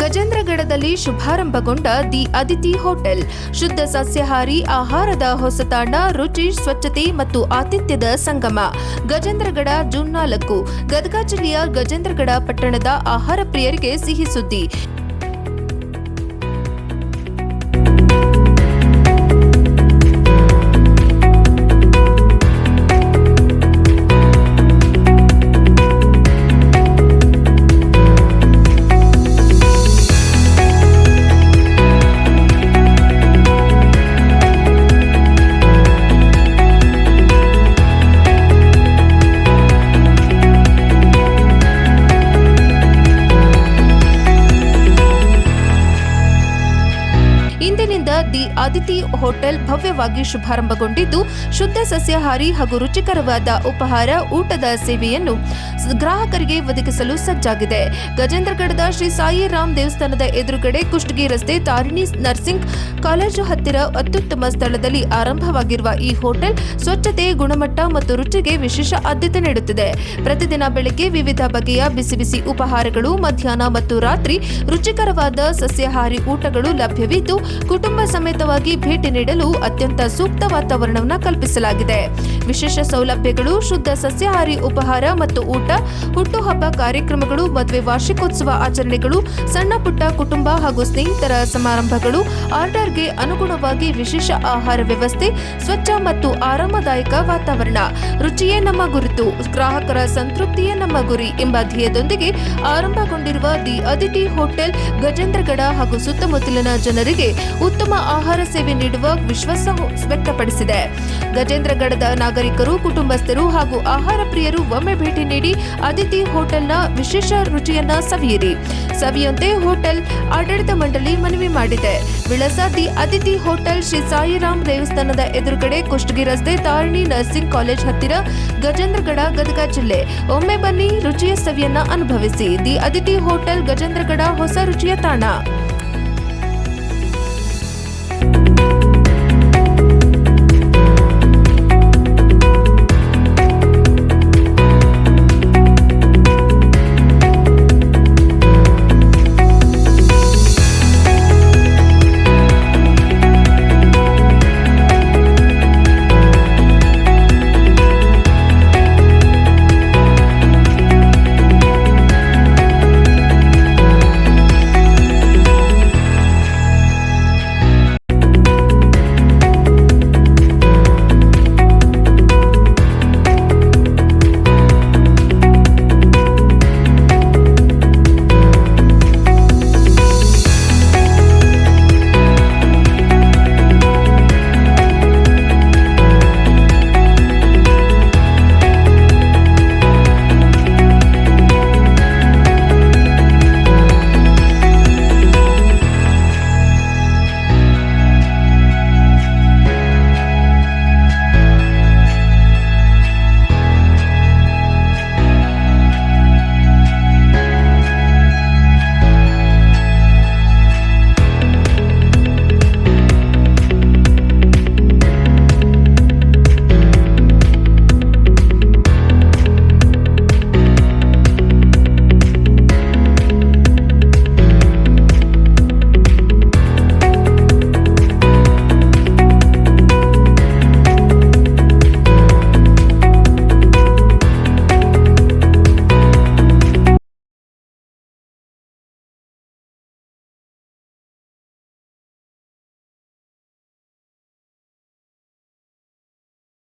ಗಜೇಂದ್ರಗಡದಲ್ಲಿ ಶುಭಾರಂಭಗೊಂಡ the Aditi hotel ಶುದ್ಧ ಸಸ್ಯಾಹಾರಿ ಆಹಾರದ ಹೊಸತಾಣ, ರುಚಿ, ಸ್ವಚ್ಛತೆ ಮತ್ತು ಆತಿಥ್ಯದ ಸಂಗಮ. ಗಜೇಂದ್ರಗಡ ಜೂನ್ 4. ಗದಗ ಜಿಲ್ಲೆಯ ಗಜೇಂದ್ರಗಡ ಪಟ್ಟಣದ ಆಹಾರ ಪ್ರಿಯರಿಗೆ ಸಿಹಿ ಸುದ್ದಿ. ಇಂದಿನಿಂದ ದಿ ಅದಿತಿ ಹೋಟೆಲ್ ಭವ್ಯವಾಗಿ ಶುಭಾರಂಭಗೊಂಡಿದ್ದು, ಶುದ್ಧ ಸಸ್ಯಾಹಾರಿ ಹಾಗೂ ರುಚಿಕರವಾದ ಉಪಹಾರ, ಊಟದ ಸೇವೆಯನ್ನು ಗ್ರಾಹಕರಿಗೆ ಒದಗಿಸಲು ಸಜ್ಜಾಗಿದೆ. ಗಜೇಂದ್ರಗಡದ ಶ್ರೀ ಸಾಯಿ ರಾಮ್ ದೇವಸ್ಥಾನದ ಎದುರುಗಡೆ, ಕುಷ್ಟಗಿ ರಸ್ತೆ, ತಾರಿಣಿ ನರ್ಸಿಂಗ್ ಕಾಲೇಜು ಹತ್ತಿರ ಅತ್ಯುತ್ತಮ ಸ್ಥಳದಲ್ಲಿ ಆರಂಭವಾಗಿರುವ ಈ ಹೋಟೆಲ್ ಸ್ವಚ್ಛತೆ, ಗುಣಮಟ್ಟ ಮತ್ತು ರುಚಿಗೆ ವಿಶೇಷ ಆದ್ಯತೆ ನೀಡುತ್ತಿದೆ. ಪ್ರತಿದಿನ ಬೆಳಗ್ಗೆ ವಿವಿಧ ಬಗೆಯ ಬಿಸಿ ಬಿಸಿ ಉಪಹಾರಗಳು, ಮಧ್ಯಾಹ್ನ ಮತ್ತು ರಾತ್ರಿ ರುಚಿಕರವಾದ ಸಸ್ಯಾಹಾರಿ ಊಟಗಳು ಲಭ್ಯವಿದ್ದು, ಕುಟುಂಬ ಸಮೇತವಾಗಿ ಭೇಟಿ ನೀಡಲು ಅತ್ಯಂತ ಸೂಕ್ತ ವಾತಾವರಣವನ್ನು ಕಲ್ಪಿಸಲಾಗಿದೆ. ವಿಶೇಷ ಸೌಲಭ್ಯಗಳು: ಶುದ್ಧ ಸಸ್ಯಾಹಾರಿ ಉಪಹಾರ ಮತ್ತು ಊಟ, ಹುಟ್ಟುಹಬ್ಬ ಕಾರ್ಯಕ್ರಮಗಳು, ಮದುವೆ, ವಾರ್ಷಿಕೋತ್ಸವ ಆಚರಣೆಗಳು, ಸಣ್ಣ ಪುಟ್ಟ ಕುಟುಂಬ ಹಾಗೂ ಸ್ನೇಹಿತರ ಸಮಾರಂಭಗಳು, ಆರ್ಡರ್ಗೆ ಅನುಗುಣವಾಗಿ ವಿಶೇಷ ಆಹಾರ ವ್ಯವಸ್ಥೆ, ಸ್ವಚ್ಛ ಮತ್ತು ಆರಾಮದಾಯಕ ವಾತಾವರಣ. ರುಚಿಯೇ ನಮ್ಮ ಗುರುತು, ಗ್ರಾಹಕರ ಸಂತೃಪ್ತಿಯೇ ನಮ್ಮ ಗುರಿ ಎಂಬ ಧ್ಯೇಯದೊಂದಿಗೆ ಆರಂಭಗೊಂಡಿರುವ ದಿ ಅದಿತಿ ಹೋಟೆಲ್ ಗಜೇಂದ್ರಗಡ ಹಾಗೂ ಸುತ್ತಮುತ್ತಲಿನ ಜನರಿಗೆ ಉತ್ತಮ ಆಹಾರ ಸೇವೆ ನೀಡುವ ವಿಶ್ವಾಸ ವ್ಯಕ್ತಪಡಿಸಿದೆ. ಗಜೇಂದ್ರಗಡದ ನಾಗರಿಕರು, ಕುಟುಂಬಸ್ಥರು ಹಾಗೂ ಆಹಾರ ಪ್ರಿಯರು ಒಮ್ಮೆ ಭೇಟಿ ನೀಡಿ ಅದಿತಿ ಹೋಟೆಲ್ನ ವಿಶೇಷ ರುಚಿಯನ್ನ ಸವಿಯುವಂತೆ ಹೋಟೆಲ್ ಆಡಳಿತ ಮಂಡಳಿ ಮನವಿ ಮಾಡಿದೆ. ವಿಳಾಸ: ದಿ ಅದಿತಿ ಹೋಟೆಲ್, ಶ್ರೀ ಸಾಯಿರಾಮ್ ದೇವಸ್ಥಾನದ ಎದುರುಗಡೆ, ಕುಷ್ಟಗಿ ರಸ್ತೆ, ತಾರಿಣಿ ನರ್ಸಿಂಗ್ ಕಾಲೇಜ್ ಹತ್ತಿರ, ಗಜೇಂದ್ರಗಡ, ಗದಗ ಜಿಲ್ಲೆ. ಒಮ್ಮೆ ಬನ್ನಿ, ರುಚಿಯ ಸವಿಯನ್ನ ಅನುಭವಿಸಿ. ದಿ ಅದಿತಿ ಹೋಟೆಲ್, ಗಜೇಂದ್ರಗಡ, ಹೊಸ ರುಚಿಯ ತಾಣ.